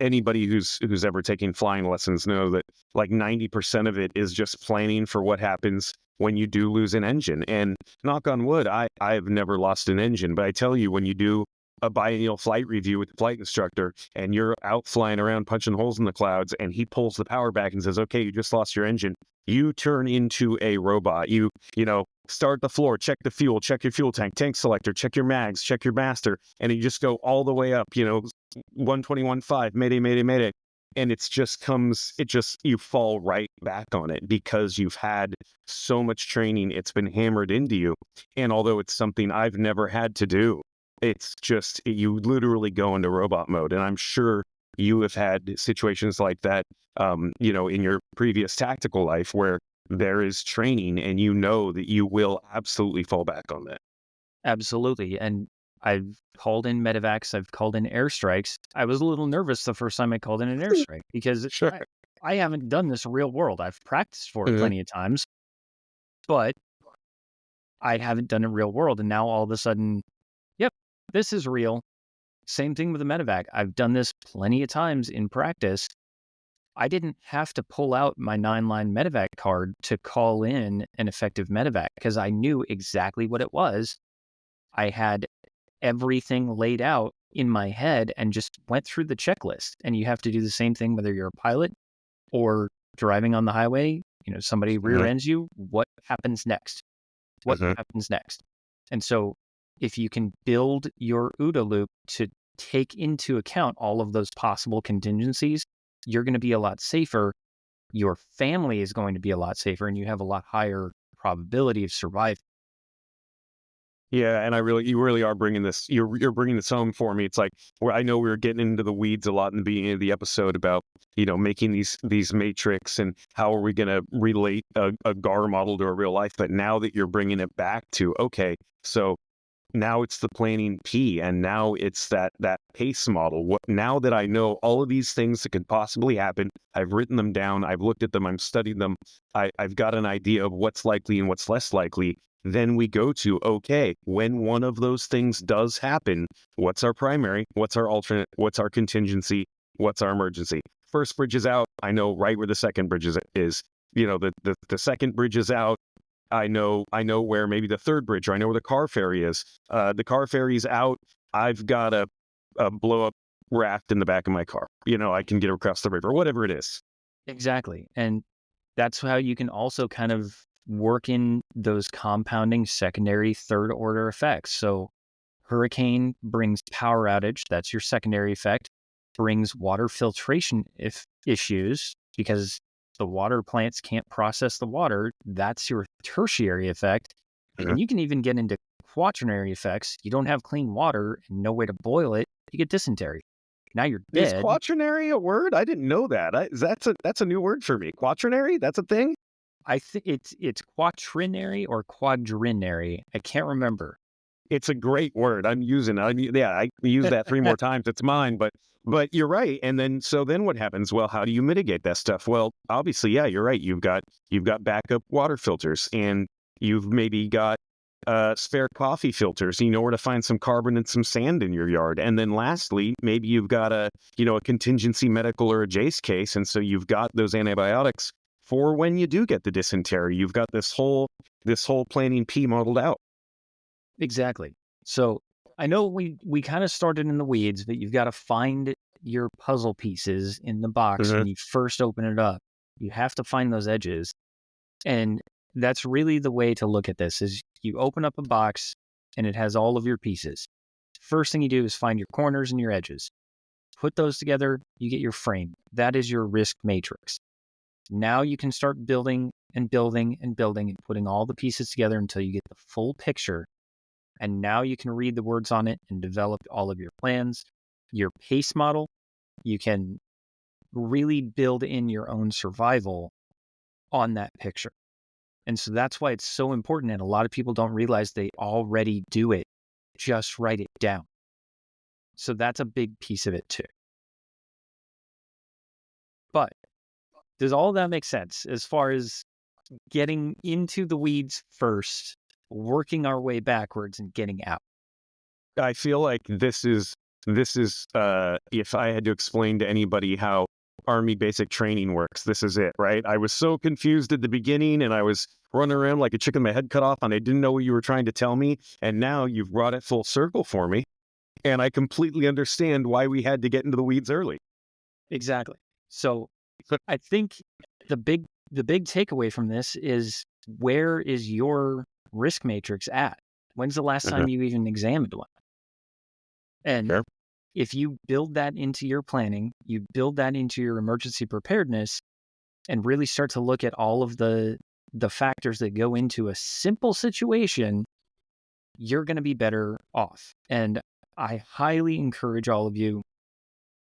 Anybody who's ever taken flying lessons know that like 90% of it is just planning for what happens when you do lose an engine. And knock on wood, I've never lost an engine, but I tell you, when you do a biennial flight review with the flight instructor and you're out flying around punching holes in the clouds and he pulls the power back and says, okay, you just lost your engine, you turn into a robot. You start the floor, check the fuel, check your fuel tank selector, check your mags, check your master, and you just go all the way up, 121.5, mayday, mayday, mayday. And you fall right back on it because you've had so much training. It's been hammered into you. And although it's something I've never had to do, it's just, you literally go into robot mode. And I'm sure you have had situations like that, in your previous tactical life where there is training and you know that you will absolutely fall back on that. Absolutely. And I've called in medevacs, I've called in airstrikes. I was a little nervous the first time I called in an airstrike because Sure. I haven't done this real world. I've practiced for it Mhm. plenty of times, but I haven't done it real world. And now all of a sudden, yep, this is real. Same thing with the medevac. I've done this plenty of times in practice. I didn't have to pull out my 9-line medevac card to call in an effective medevac because I knew exactly what it was. I had everything laid out in my head and just went through the checklist. And you have to do the same thing whether you're a pilot or driving on the highway. Somebody rear Mhm. ends you. What happens next? What Mhm. happens next? And so if you can build your OODA loop to take into account all of those possible contingencies, you're going to be a lot safer. Your family is going to be a lot safer, and you have a lot higher probability of surviving. Yeah, and you really are bringing this. You're bringing this home for me. It's like, where I know we were getting into the weeds a lot in the beginning of the episode about making these matrix and how are we going to relate a GAR model to a real life. But now that you're bringing it back to, okay, so now it's the planning P, and now it's that pace model. Now that I know all of these things that could possibly happen, I've written them down, I've looked at them, I've studied them, I've got an idea of what's likely and what's less likely. Then we go to, okay, when one of those things does happen, what's our primary, what's our alternate, what's our contingency, what's our emergency? First bridge is out, I know right where the second bridge is. The second bridge is out, I know where maybe the third bridge, or I know where the car ferry is. The car ferry's out. I've got a blow up raft in the back of my car. I can get across the river, whatever it is. Exactly. And that's how you can also kind of work in those compounding secondary third order effects. So hurricane brings power outage. That's your secondary effect. Brings water filtration issues because the water plants can't process the water. That's your tertiary effect. Mhm. And you can even get into quaternary effects. You don't have clean water and no way to boil it. You get dysentery. Now you're Is dead. quaternary a word? I didn't know that. That's a new word for me. Quaternary? That's a thing? I think it's quaternary or quadrinary. I can't remember. It's a great word. I'm using it. I use that three more times. It's mine, but you're right. And then what happens? Well, how do you mitigate that stuff? Well, obviously, yeah, you're right. You've got backup water filters, and you've maybe got spare coffee filters. You know where to find some carbon and some sand in your yard. And then lastly, maybe you've got a contingency medical or a JACE case, and so you've got those antibiotics for when you do get the dysentery. You've got this whole planning P modeled out. Exactly. So I know we kind of started in the weeds, but you've got to find your puzzle pieces in the box Mhm. when you first open it up. You have to find those edges. And that's really the way to look at this is you open up a box and it has all of your pieces. First thing you do is find your corners and your edges. Put those together, you get your frame. That is your risk matrix. Now you can start building and building and building and putting all the pieces together until you get the full picture. And now you can read the words on it and develop all of your plans. Your pace model, you can really build in your own survival on that picture. And so that's why it's so important. And a lot of people don't realize they already do it. Just write it down. So that's a big piece of it too. But does all that make sense as far as getting into the weeds first, working our way backwards and getting out? I feel like this is if I had to explain to anybody how Army basic training works, this is it, right? I was so confused at the beginning and I was running around like a chicken with my head cut off and I didn't know what you were trying to tell me. And now you've brought it full circle for me. And I completely understand why we had to get into the weeds early. Exactly. So I think the big takeaway from this is, where is your risk matrix at? When's the last time you even examined one? And Sure. if you build that into your planning, you build that into your emergency preparedness and really start to look at all of the factors that go into a simple situation, you're going to be better off. And I highly encourage all of you,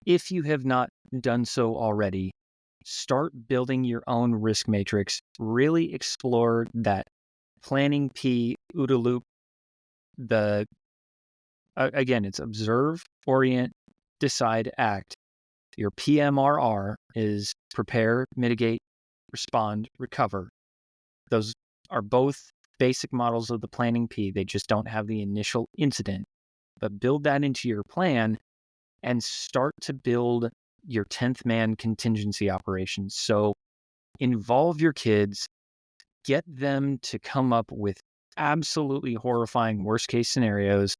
if you have not done so already, start building your own risk matrix. Really explore that planning P, OODA loop. Again, it's observe, orient, decide, act. Your PMRR is prepare, mitigate, respond, recover. Those are both basic models of the planning P. They just don't have the initial incident. But build that into your plan and start to build your 10th man contingency operations. So involve your kids, get them to come up with absolutely horrifying worst case scenarios.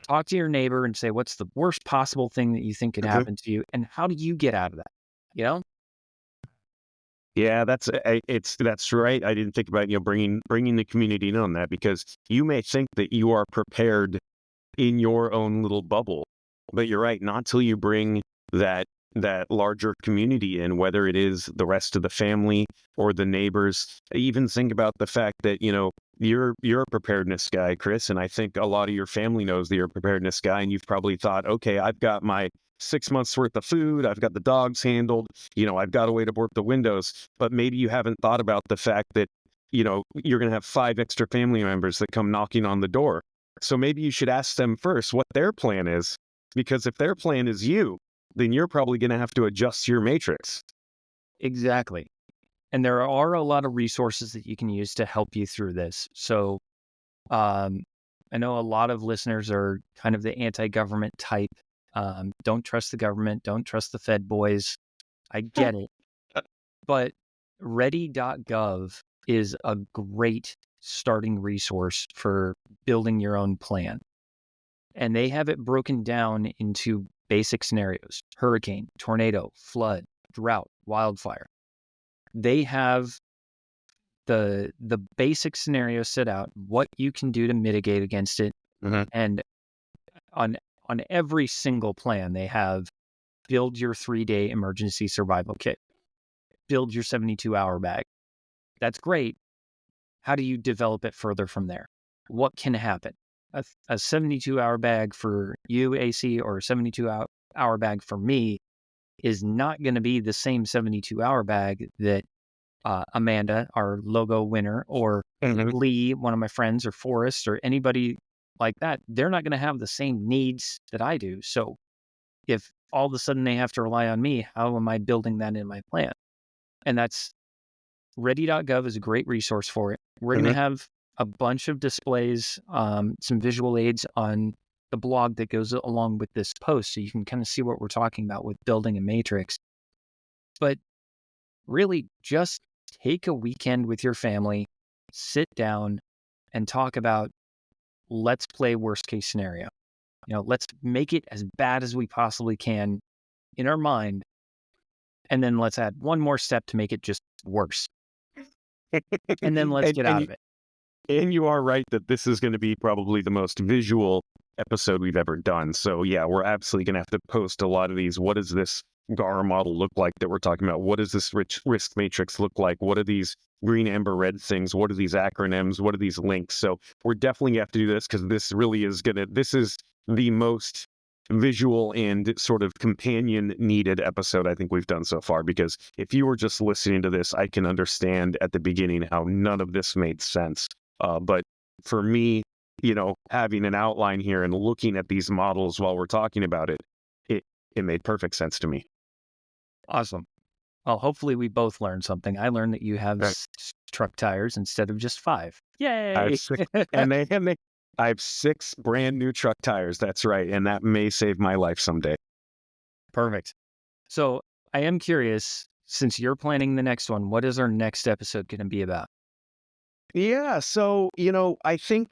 Talk to your neighbor and say, what's the worst possible thing that you think could happen to you? And how do you get out of that? You know? Yeah, that's right. I didn't think about, bringing the community in on that, because you may think that you are prepared in your own little bubble, but you're right. Not till you bring that larger community in, whether it is the rest of the family or the neighbors. Even think about the fact that, you're a preparedness guy, Chris, and I think a lot of your family knows that you're a preparedness guy, and you've probably thought, okay, I've got my 6 months worth of food, I've got the dogs handled, I've got a way to work the windows. But maybe you haven't thought about the fact that, you're going to have 5 extra family members that come knocking on the door. So maybe you should ask them first what their plan is, because if their plan is you, then you're probably going to have to adjust your matrix. Exactly. And there are a lot of resources that you can use to help you through this. So I know a lot of listeners are kind of the anti-government type. Don't trust the government. Don't trust the Fed boys. I get it. But ready.gov is a great starting resource for building your own plan. And they have it broken down into basic scenarios: hurricane, tornado, flood, drought, wildfire. They have the basic scenario set out, what you can do to mitigate against it. Mm-hmm. And on every single plan, they have build your 3-day emergency survival kit, build your 72-hour bag. That's great. How do you develop it further from there? What can happen? A 72-hour bag for you, AC, or a 72-hour bag for me is not going to be the same 72-hour bag that Amanda, our logo winner, or Lee, one of my friends, or Forrest, or anybody like that. They're not going to have the same needs that I do. So if all of a sudden they have to rely on me, how am I building that in my plan? And that's ready.gov is a great resource for it. We're going to have a bunch of displays, some visual aids on the blog that goes along with this post, so you can kind of see what we're talking about with building a matrix. But really, just take a weekend with your family, sit down and talk about, let's play worst case scenario. Let's make it as bad as we possibly can in our mind. And then let's add one more step to make it just worse. And then let's get out of it. And you are right that this is going to be probably the most visual episode we've ever done. So yeah, we're absolutely going to have to post a lot of these. What does this GAR model look like that we're talking about? What does this risk matrix look like? What are these green, amber, red things? What are these acronyms? What are these links? So we're definitely going to have to do this, because this really is this is the most visual and sort of companion needed episode I think we've done so far. Because if you were just listening to this, I can understand at the beginning how none of this made sense. But for me, having an outline here and looking at these models while we're talking about it, it made perfect sense to me. Awesome. Well, hopefully we both learned something. I learned that you have 6 truck tires instead of just 5. Yay! I have 6, I have 6 brand new truck tires. That's right. And that may save my life someday. Perfect. So I am curious, since you're planning the next one, what is our next episode going to be about? Yeah. So, I think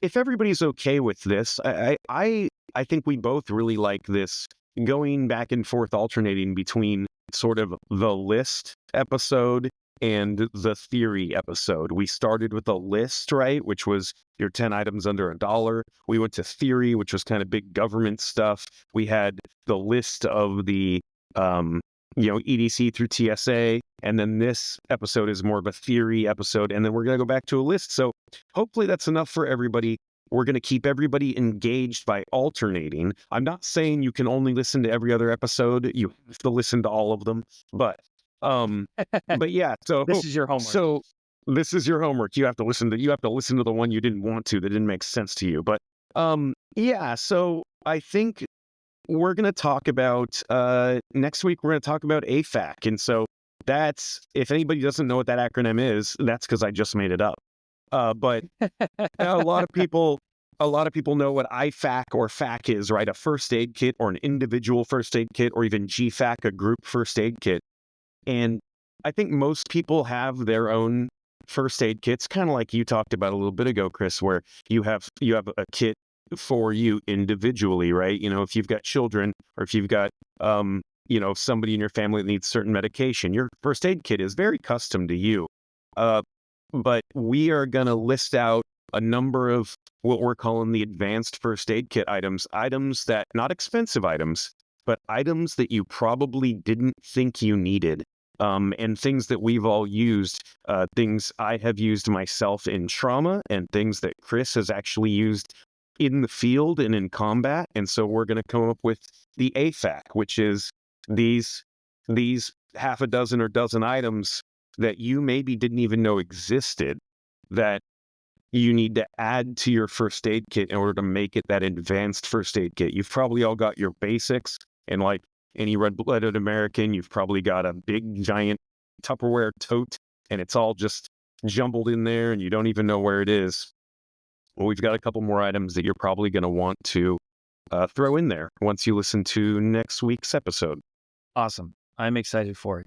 if everybody's okay with this, I think we both really like this going back and forth, alternating between sort of the list episode and the theory episode. We started with a list, right, which was your 10 items under $1. We went to theory, which was kind of big government stuff. We had the list of the EDC through TSA. And then this episode is more of a theory episode. And then we're going to go back to a list. So hopefully that's enough for everybody. We're going to keep everybody engaged by alternating. I'm not saying you can only listen to every other episode. You have to listen to all of them. But yeah, This is your homework. so this is your homework. You have to listen to the one you didn't want to, that didn't make sense to you. But yeah, so I think we're going to talk about next week, we're going to talk about AFAC. And so that's, if anybody doesn't know what that acronym is, that's because I just made it up. But a lot of people know what IFAC or FAC is, right? A first aid kit, or an individual first aid kit, or even GFAC, a group first aid kit. And I think most people have their own first aid kits, kind of like you talked about a little bit ago, Chris, where you have a kit for you individually, right? You know, if you've got children, or if you've got somebody in your family that needs certain medication, your first aid kit is very custom to you. But we are going to list out a number of what we're calling the advanced first aid kit items that, not expensive items, but items that you probably didn't think you needed. And things that we've all used, things I have used myself in trauma, and things that Chris has actually used in the field and in combat. And so we're going to come up with the AFAC, which is these half a dozen or dozen items that you maybe didn't even know existed, that you need to add to your first aid kit in order to make it that advanced first aid kit. You've probably all got your basics, and like any red-blooded American, you've probably got a big giant Tupperware tote, and it's all just jumbled in there and you don't even know where it is. Well, we've got a couple more items that you're probably going to want to throw in there once you listen to next week's episode. Awesome. I'm excited for it.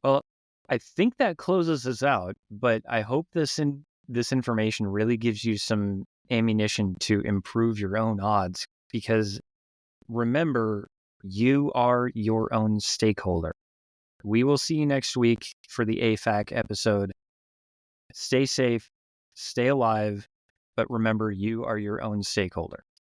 Well, I think that closes us out, but I hope this information really gives you some ammunition to improve your own odds, because remember, you are your own stakeholder. We will see you next week for the AFAC episode. Stay safe, stay alive, but remember, you are your own stakeholder.